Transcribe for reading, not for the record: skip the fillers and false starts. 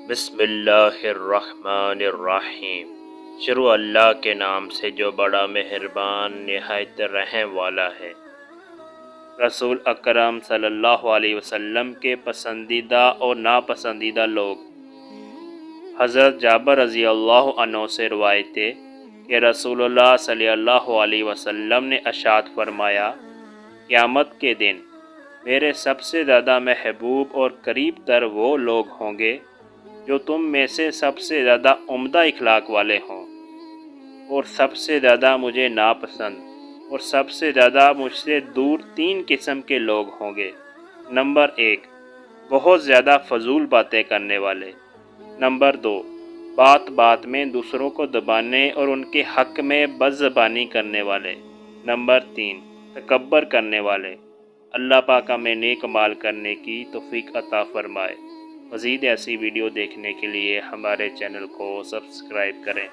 بسم اللہ الرحمن الرحیم۔ شروع اللہ کے نام سے جو بڑا مہربان نہایت رحم والا ہے۔ رسول اکرم صلی اللہ علیہ وسلم کے پسندیدہ اور ناپسندیدہ لوگ۔ حضرت جابر رضی اللہ عنہ سے روایت ہے کہ رسول اللہ صلی اللہ علیہ وسلم نے ارشاد فرمایا، قیامت کے دن میرے سب سے زیادہ محبوب اور قریب تر وہ لوگ ہوں گے جو تم میں سے سب سے زیادہ عمدہ اخلاق والے ہوں، اور سب سے زیادہ مجھے ناپسند اور سب سے زیادہ مجھ سے دور تین قسم کے لوگ ہوں گے۔ نمبر 1، بہت زیادہ فضول باتیں کرنے والے۔ نمبر 2، بات بات میں دوسروں کو دبانے اور ان کے حق میں بد زبانی کرنے والے۔ نمبر 3، تکبر کرنے والے۔ اللہ پاک ہمیں نیک اعمال کرنے کی توفیق عطا فرمائے۔ مزید ایسی ویڈیو دیکھنے کے لیے ہمارے چینل کو سبسکرائب کریں۔